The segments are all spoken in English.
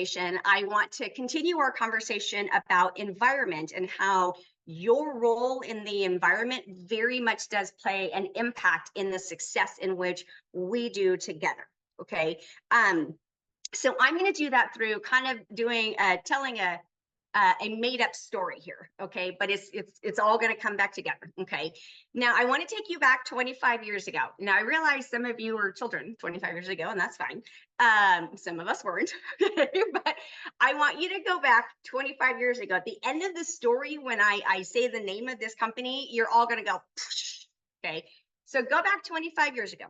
conversation, I want to continue our conversation about environment and how your role in the environment very much does play an impact in the success in which we do together. Okay. So I'm going to do that through kind of doing, telling a made-up story here, okay? But it's all going to come back together, okay? Now, I want to take you back 25 years ago. Now, I realize some of you were children 25 years ago, and that's fine. Some of us weren't, but I want you to go back 25 years ago. At the end of the story, when I say the name of this company, you're all going to go, okay? So go back 25 years ago.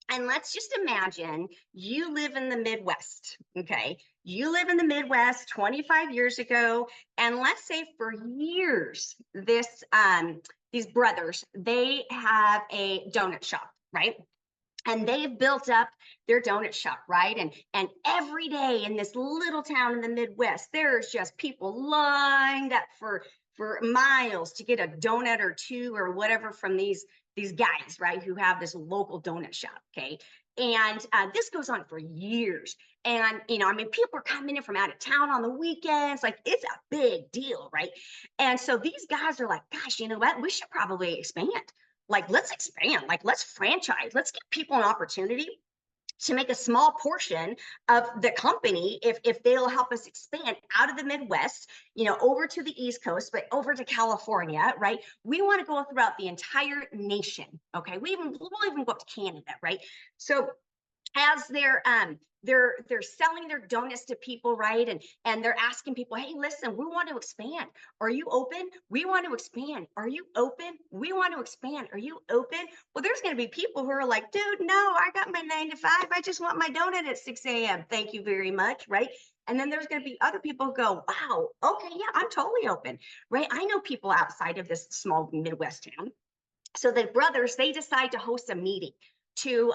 And let's just imagine you live in the Midwest, okay? You live in the Midwest 25 years ago, and let's say for years, these brothers, they have a donut shop, right? And they've built up their donut shop, right? And every day in this little town in the Midwest, there's just people lined up for miles to get a donut or two or whatever from these guys, right, who have this local donut shop, okay? And this goes on for years. And, you know, I mean, people are coming in from out of town on the weekends. Like, it's a big deal, right? And so these guys are like, gosh, you know what? We should probably expand. Like, let's expand. Like, let's franchise. Let's give people an opportunity to make a small portion of the company if they'll help us expand out of the Midwest, you know, over to the East Coast, but over to California, right? We want to go throughout the entire nation, okay? We'll even go up to Canada, right? So as they're selling their donuts to people, right? And they're asking people, hey, listen, we want to expand. Are you open? We want to expand. Are you open? We want to expand. Are you open? Well, there's going to be people who are like, dude, no, I got my 9 to 5. I just want my donut at 6 a.m. Thank you very much, right? And then there's going to be other people who go, wow, okay, yeah, I'm totally open, right? I know people outside of this small Midwest town. So the brothers, they decide to host a meeting to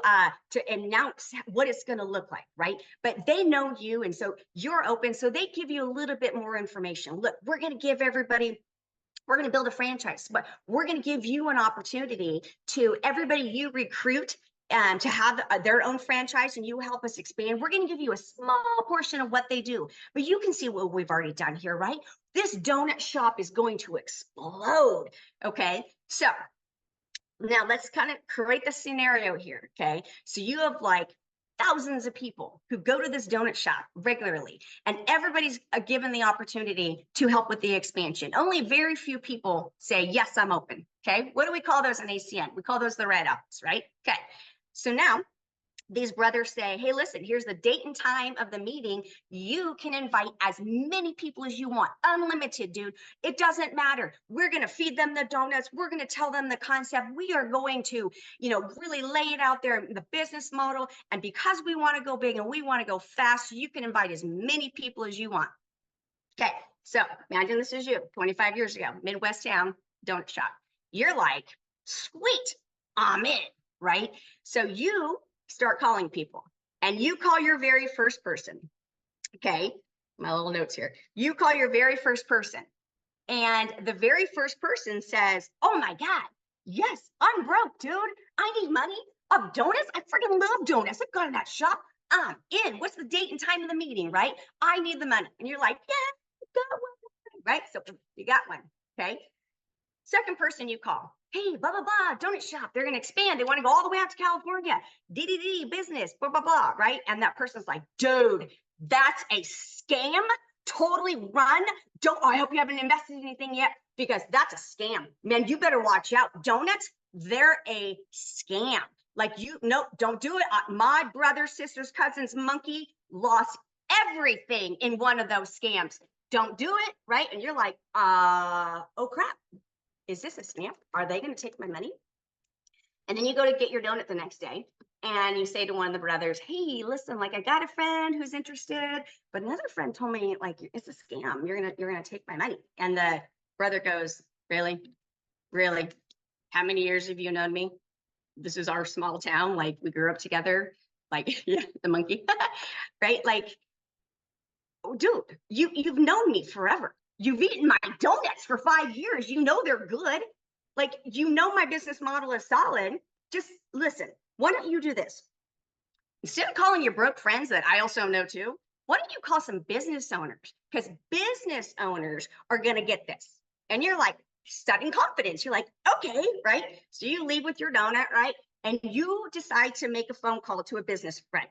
announce what it's going to look like, right? But they know you, and so you're open. So they give you a little bit more information. Look, we're going to give everybody, we're going to build a franchise, but we're going to give you an opportunity to everybody you recruit to have their own franchise, and you help us expand. We're going to give you a small portion of what they do, but you can see what we've already done here, right? This donut shop is going to explode, okay? So now let's kind of create the scenario here, okay? So you have like thousands of people who go to this donut shop regularly, and everybody's given the opportunity to help with the expansion. Only very few people say, yes, I'm open, okay? What do we call those in ACN? We call those the red apples, right? Okay, so now these brothers say, hey, listen, here's the date and time of the meeting. You can invite as many people as you want, unlimited, dude. It doesn't matter. We're going to feed them the donuts. We're going to tell them the concept. We are going to, you know, really lay it out there, the business model. And because we want to go big and we want to go fast, you can invite as many people as you want. Okay, so imagine this is you, 25 years ago, Midwest town, donut shop. You're like, sweet, I'm in, right? So you start calling people, and you call your very first person. Okay, my little notes here. You call your very first person, and the very first person says, oh my God, yes, I'm broke, dude. I need money. Donuts? I freaking love donuts. I've gone to that shop. I'm in. What's the date and time of the meeting, right? I need the money. And you're like, yeah, got one, right? So you got one, okay? Second person you call, hey, blah, blah, blah, donut shop. They're going to expand. They want to go all the way out to California. DDD, business, blah, blah, blah, right? And that person's like, dude, that's a scam. Totally run. I hope you haven't invested in anything yet, because that's a scam. Man, you better watch out. Donuts, they're a scam. Like, no, don't do it. My brother, sisters, cousins, monkey lost everything in one of those scams. Don't do it, right? And you're like, oh crap. Is this a scam? Are they going to take my money? And then you go to get your donut the next day, and you say to one of the brothers, hey, listen, like, I got a friend who's interested, but another friend told me, like, it's a scam. You're gonna take my money. And the brother goes, really? How many years have you known me? This is our small town. Like, we grew up together. Like, yeah, the monkey, right? Like, dude, you've known me forever. You've eaten my donuts for 5 years. You know they're good. Like, you know my business model is solid. Just listen, why don't you do this? Instead of calling your broke friends that I also know too, why don't you call some business owners? Because business owners are going to get this. And you're like, sudden confidence. You're like, okay, right? So you leave with your donut, right? And you decide to make a phone call to a business friend.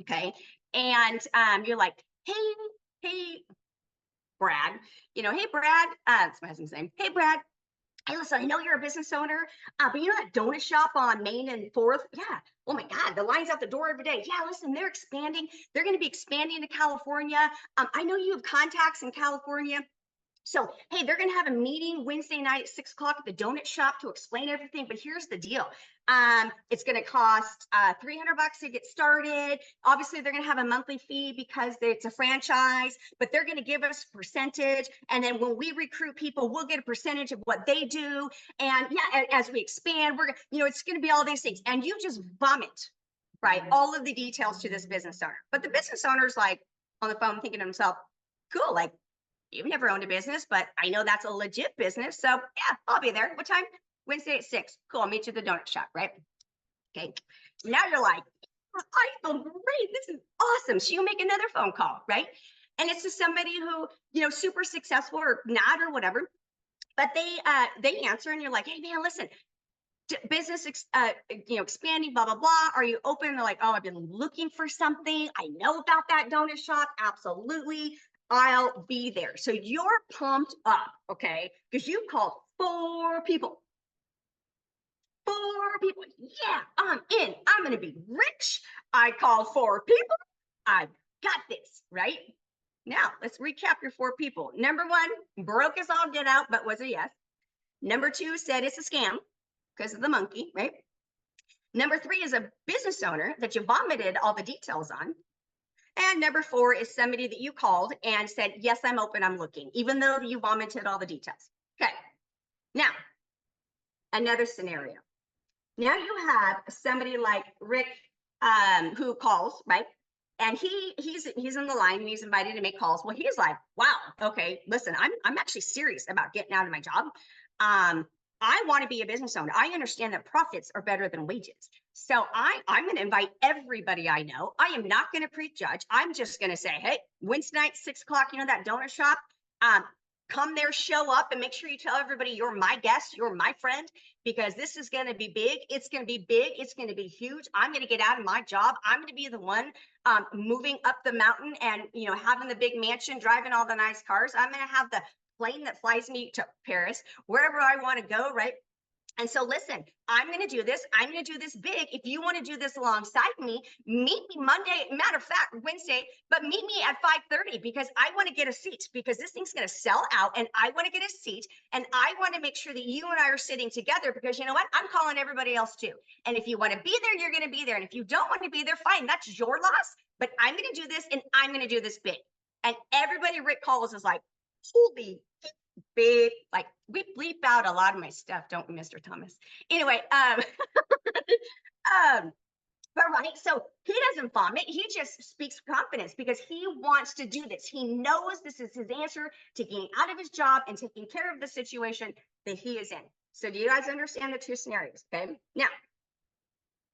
Okay. And you're like, hey, Brad, hey, Brad, that's my husband's name. Hey, Brad. Hey, listen, I know you're a business owner, but you know that donut shop on Main and 4th? Yeah. Oh my God, the line's out the door every day. Yeah, listen, they're expanding. They're going to be expanding to California. I know you have contacts in California. So, hey, they're going to have a meeting Wednesday night at 6 o'clock at the donut shop to explain everything. But here's the deal. It's going to cost $300 to get started. Obviously, they're going to have a monthly fee because it's a franchise, but they're going to give us a percentage. And then when we recruit people, we'll get a percentage of what they do. And yeah, as we expand, it's going to be all these things. And you just vomit, right, all of the details to this business owner. But the business owner's like on the phone thinking to himself, cool, like, you've never owned a business, but I know that's a legit business. So yeah, I'll be there. What time? Wednesday at 6. Cool. I'll meet you at the donut shop, right? Okay. Now you're like, I feel great. This is awesome. So you make another phone call, right? And it's to somebody who, super successful or not or whatever, but they answer and you're like, hey man, listen, business, expanding, blah, blah, blah. Are you open? They're like, oh, I've been looking for something. I know about that donut shop. Absolutely. I'll be there. So you're pumped up, okay? Because you called 4 people. 4 people. Yeah, I'm in. I'm going to be rich. I called 4 people. I got this, right? Now, let's recap your 4 people. Number 1, broke as all get out, but was a yes. Number 2 said it's a scam because of the monkey, right? Number 3 is a business owner that you vomited all the details on. And number 4 is somebody that you called and said, yes, I'm open, I'm looking, even though you vomited all the details. Okay. Now, another scenario. Now you have somebody like Rick who calls, right? And he's in the line and he's invited to make calls. Well, he's like, wow, okay, listen, I'm actually serious about getting out of my job. I want to be a business owner. I understand that profits are better than wages. So I'm going to invite everybody I know. I am not going to prejudge. I'm just going to say, hey, Wednesday night, 6 o'clock, that donut shop, come there, show up, and make sure you tell everybody you're my guest, you're my friend, because this is going to be big. It's going to be big. It's going to be huge. I'm going to get out of my job. I'm going to be the one moving up the mountain and, having the big mansion, driving all the nice cars. I'm going to have the plane that flies me to Paris, wherever I want to go, right? And so listen, I'm going to do this. I'm going to do this big. If you want to do this alongside me, meet me Monday, matter of fact, Wednesday, but meet me at 5:30 because I want to get a seat because this thing's going to sell out and I want to get a seat and I want to make sure that you and I are sitting together because you know what? I'm calling everybody else too. And if you want to be there, you're going to be there. And if you don't want to be there, fine, that's your loss, but I'm going to do this and I'm going to do this big. And everybody Rick calls is like, holy big, like we bleep out a lot of my stuff, don't we, Mr. Thomas? Anyway, but right, so he doesn't vomit. He just speaks confidence because he wants to do this. He knows this is his answer to getting out of his job and taking care of the situation that he is in. So do you guys understand the 2 scenarios? Okay. Now,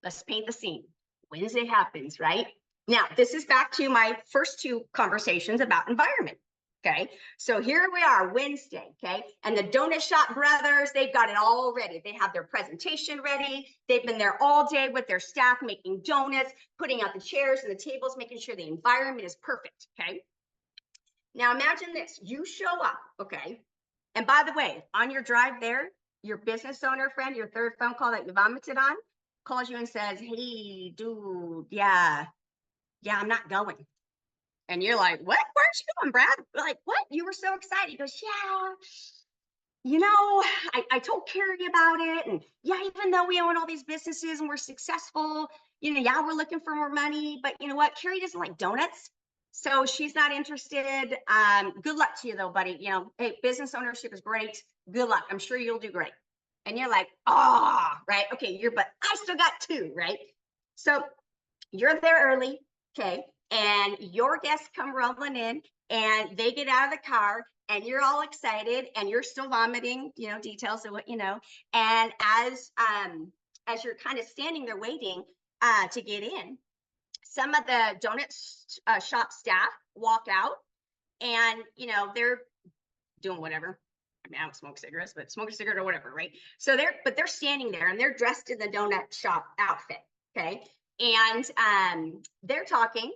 let's paint the scene. Wednesday happens, right? Now, this is back to my first 2 conversations about environment. Okay, so here we are Wednesday, okay, and the donut shop brothers, they've got it all ready. They have their presentation ready. They've been there all day with their staff making donuts, putting out the chairs and the tables, making sure the environment is perfect, okay? Now imagine this, you show up, okay, and by the way, on your drive there, your business owner friend, your 3rd phone call that you vomited on, calls you and says, hey, dude, yeah, I'm not going. And you're like, what? Where aren't you going, Brad? We're like, what? You were so excited. He goes, yeah, I told Keri about it. And yeah, even though we own all these businesses and we're successful, yeah, we're looking for more money. But you know what? Keri doesn't like donuts. So she's not interested. Good luck to you though, buddy. Hey, business ownership is great. Good luck. I'm sure you'll do great. And you're like, right. Okay, but I still got 2, right? So you're there early. Okay. And your guests come rolling in and they get out of the car and you're all excited and you're still vomiting, details of what and as you're kind of standing there waiting to get in, some of the donut shop staff walk out, and they're doing whatever. I mean, I don't smoke cigarettes, but smoke a cigarette or whatever, right? So they're standing there and they're dressed in the donut shop outfit, okay? And they're talking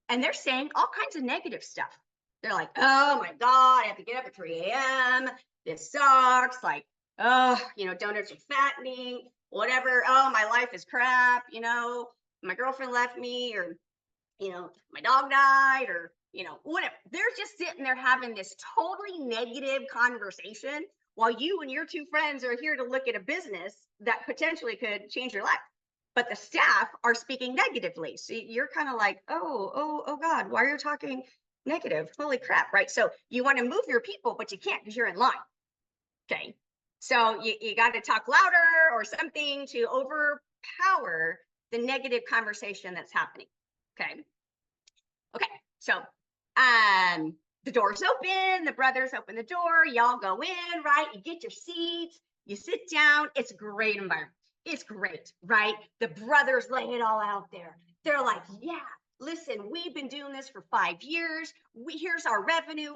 and they're saying all kinds of negative stuff. They're like, oh my God, I have to get up at 3 a.m. This sucks. Like, oh, donuts are fattening, whatever. Oh, my life is crap. My girlfriend left me, or, my dog died, or, whatever. They're just sitting there having this totally negative conversation while you and your two friends are here to look at a business that potentially could change your life. But the staff are speaking negatively. So you're kind of like, oh God, why are you talking negative? Holy crap, right? So you want to move your people, but you can't because you're in line. Okay. So you got to talk louder or something to overpower the negative conversation that's happening. Okay. Okay. So the door's open, the brothers open the door, y'all go in, right? You get your seats, you sit down. It's a great environment. It's great, right? The brothers lay it all out there. They're like, yeah, listen, we've been doing this for 5 years. Here's our revenue.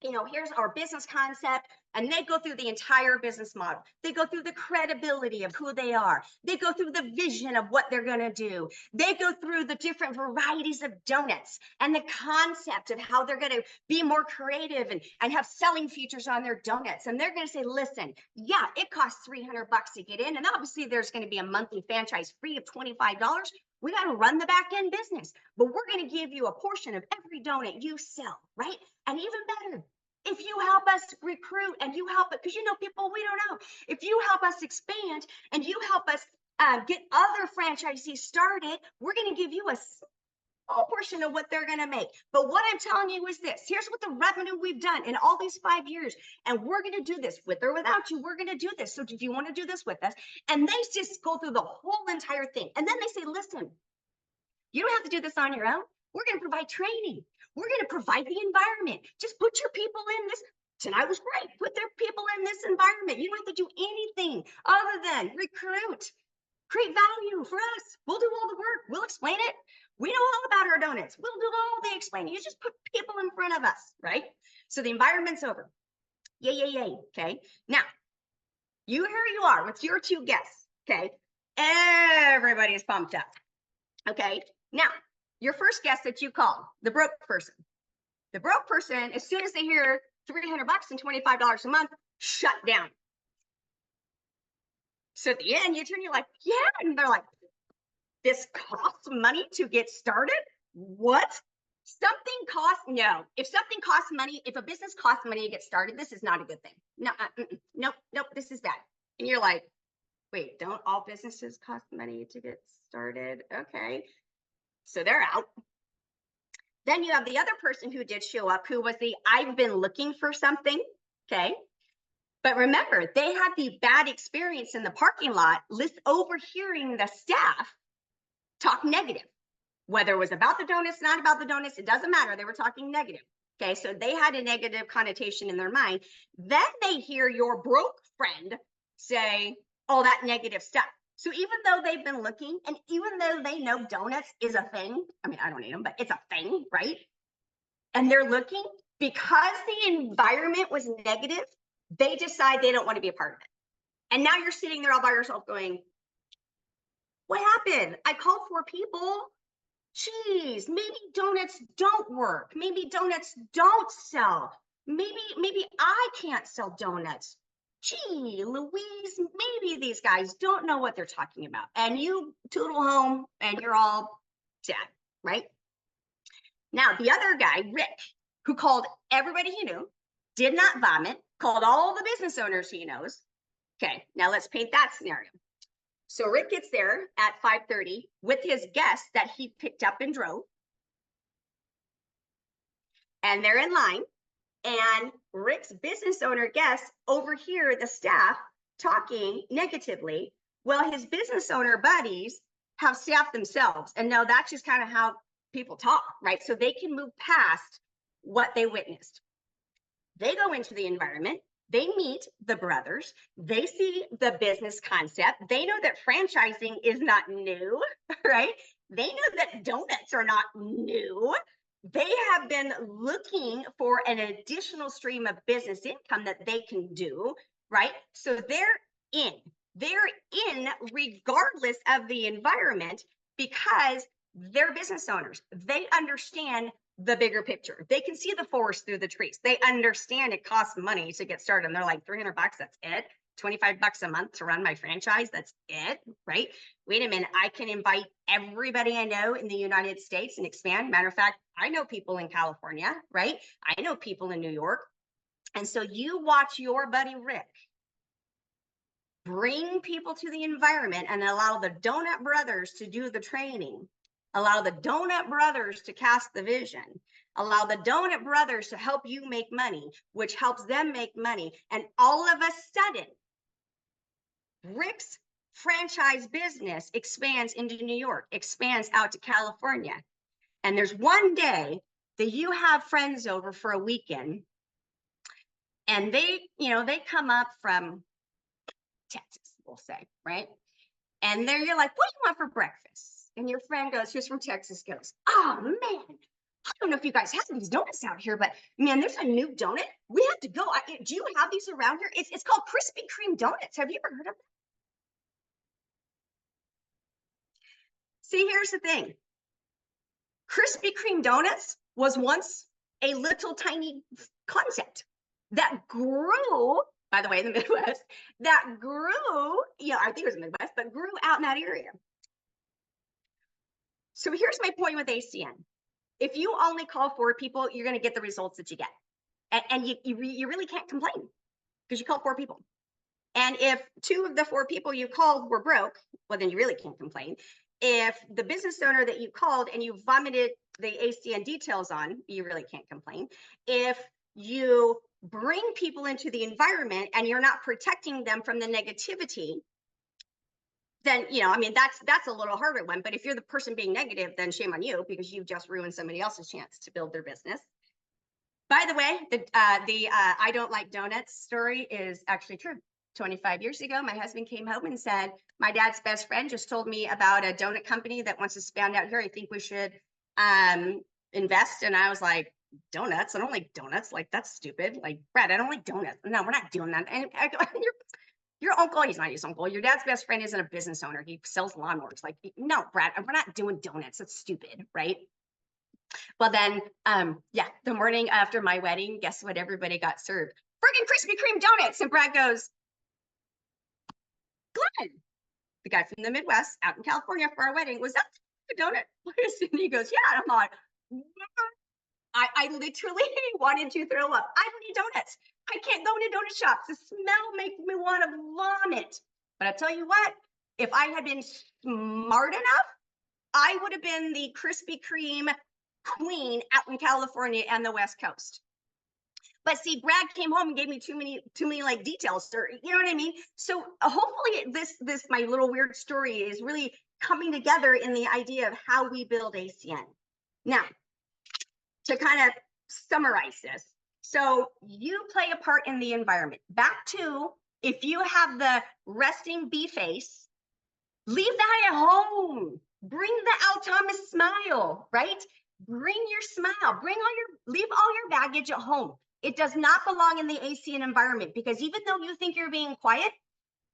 Here's our business concept. And they go through the entire business model. They go through the credibility of who they are. They go through the vision of what they're going to do. They go through the different varieties of donuts and the concept of how they're going to be more creative and have selling features on their donuts. And they're going to say, listen, yeah, it costs $300 to get in. And obviously there's going to be a monthly franchise fee of $25. We got to run the back end business, but we're going to give you a portion of every donut you sell, right? And even better, if you help us recruit and you help it, because people we don't know, if you help us expand and you help us get other franchisees started, we're going to give you a small portion of what they're going to make. But what I'm telling you is this: here's what the revenue we've done in all these 5 years, and we're going to do this with or without you. We're going to do this. So if you want to do this with us, and they just go through the whole entire thing, and then they say, listen, you don't have to do this on your own. We're going to provide training. We're going to provide the environment. Just put your people in this. Tonight was great. Put their people in this environment. You don't have to do anything other than recruit, create value for us. We'll do all the work. We'll explain it. We know all about our donuts. We'll do all the explaining. You just put people in front of us, right? So the environment's over. Yay. Okay. Now, here you are with your two guests. Okay. Everybody's pumped up. Okay. Now, your first guest that you call, the broke person. The broke person, as soon as they hear $300 and $25 a month, shut down. So at the end, you turn, you're like, yeah. And they're like, this costs money to get started? What? Something costs? No. If something costs money, if a business costs money to get started, this is not a good thing. No, nope, this is bad. And you're like, wait, don't all businesses cost money to get started? Okay. So they're out. Then you have the other person who did show up, who was the I've been looking for something. Okay. But remember, they had the bad experience in the parking lot, overhearing the staff talk negative, whether it was about the donuts, not about the donuts, it doesn't matter. They were talking negative. Okay. So they had a negative connotation in their mind. Then they hear your broke friend say all that negative stuff. So even though they've been looking, and even though they know donuts is a thing, I mean, I don't eat them, but it's a thing, right? And they're looking, because the environment was negative, they decide they don't want to be a part of it. And now you're sitting there all by yourself going, what happened? I called 4 people. Geez, maybe donuts don't work. Maybe donuts don't sell. Maybe I can't sell donuts. Gee, Louise, maybe these guys don't know what they're talking about. And you tootle home and you're all sad, right? Now, the other guy, Rick, who called everybody he knew, did not vomit, called all the business owners he knows. Okay, now let's paint that scenario. So Rick gets there at 5:30 with his guests that he picked up and drove. And they're in line. And Rick's business owner guests overhear the staff talking negatively. Well, his business owner buddies have staff themselves. And no, that's just kind of how people talk, right? So they can move past what they witnessed. They go into the environment. They meet the brothers. They see the business concept. They know that franchising is not new, right? They know that donuts are not new. They have been looking for an additional stream of business income that they can do, right? So they're in. They're in regardless of the environment because they're business owners. They understand the bigger picture. They can see the forest through the trees. They understand it costs money to get started. And they're like, $300, that's it. $25 a month to run my franchise, that's it, right? Wait a minute, I can invite everybody I know in the United States and expand. Matter of fact, I know people in California, right? I know people in New York. And so you watch your buddy Rick bring people to the environment and allow the Donut Brothers to do the training, allow the Donut Brothers to cast the vision, allow the Donut Brothers to help you make money, which helps them make money. And all of a sudden, Rick's franchise business expands into New York, expands out to California. And there's one day that you have friends over for a weekend and they come up from Texas, we'll say, right? And you're like, what do you want for breakfast? And your friend goes, who's from Texas, goes, oh man, I don't know if you guys have these donuts out here, but man, there's a new donut. We have to go. Do you have these around here? It's called Krispy Kreme donuts. Have you ever heard of them? See, here's the thing. Krispy Kreme donuts was once a little tiny concept that grew, by the way, in the Midwest, that grew, I think it was the Midwest, but grew out in that area. So here's my point with ACN. If you only call 4 people, you're going to get the results that you get. And you really can't complain because you called 4 people. And if 2 of the 4 people you called were broke, well, then you really can't complain. If the business owner that you called and you vomited the ACN details on, you really can't complain. If you bring people into the environment and you're not protecting them from the negativity, then, that's a little harder one. But if you're the person being negative, then shame on you because you've just ruined somebody else's chance to build their business. By the way, the I don't like donuts story is actually true. 25 years ago, my husband came home and said, my dad's best friend just told me about a donut company that wants to expand out here. I think we should invest. And I was like, donuts? I don't like donuts. Like, that's stupid. Like, Brad, I don't like donuts. No, we're not doing that. And I go, your uncle, he's not his uncle. Your dad's best friend isn't a business owner. He sells lawnmowers. Like, no, Brad, we're not doing donuts. That's stupid, right? Well, then, the morning after my wedding, guess what everybody got served? Friggin' Krispy Kreme donuts. And Brad goes, Glenn, the guy from the Midwest out in California for our wedding, was that a donut place? And he goes, yeah. And I'm like, I literally wanted to throw up. I don't eat donuts. I can't go into donut shops. The smell makes me want to vomit. But I tell you what, if I had been smart enough, I would have been the Krispy Kreme queen out in California and the West Coast. But see, Brad came home and gave me too many like details, or you know what I mean? So hopefully this my little weird story is really coming together in the idea of how we build ACN. Now, to kind of summarize this. So you play a part in the environment. Back to, if you have the resting bee face, leave that at home. Bring the Al Thomas smile, right? Bring your smile, leave all your baggage at home. It does not belong in the ACN environment because even though you think you're being quiet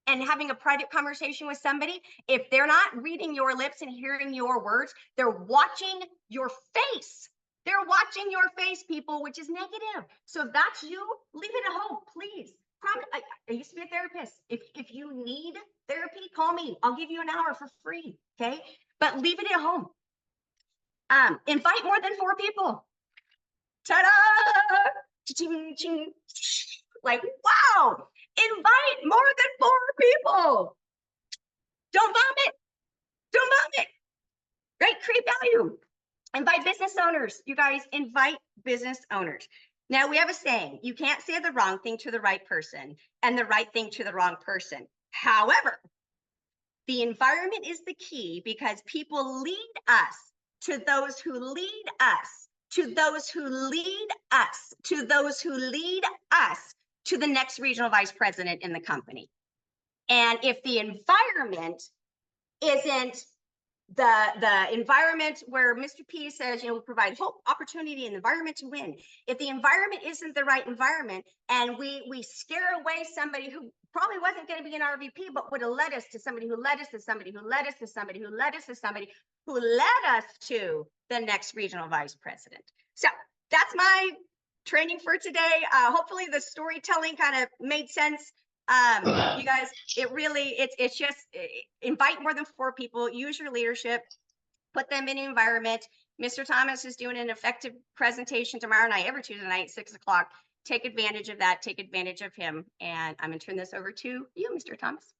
and having a private conversation with somebody, if they're not reading your lips and hearing your words, they're watching your face. They're watching your face, people, which is negative. So if that's you, leave it at home, please. I used to be a therapist. If you need therapy, call me. I'll give you an hour for free, okay? But leave it at home. Invite more than 4 people. Ta-da! Ching, ching. Like, wow! Invite more than 4 people. Don't vomit. Don't vomit. Right? Create value. Invite business owners. You guys, invite business owners. Now, we have a saying, you can't say the wrong thing to the right person and the right thing to the wrong person. However, the environment is the key because people lead us to those who lead us, to those who lead us, to those who lead us to the next regional vice president in the company. And if the environment isn't the environment where Mr. P says, we provide hope, opportunity, and environment to win. If the environment isn't the right environment, and we scare away somebody who probably wasn't going to be an RVP, but would have led us to somebody who led us to somebody who led us to somebody who led us to somebody who led us to the next regional vice president. So that's my training for today. Hopefully the storytelling kind of made sense. You guys, it's just invite more than 4 people, use your leadership, put them in an environment. Mr. Thomas is doing an effective presentation tomorrow night, every Tuesday night, 6 o'clock. Take advantage of that, take advantage of him. And I'm gonna turn this over to you, Mr. Thomas.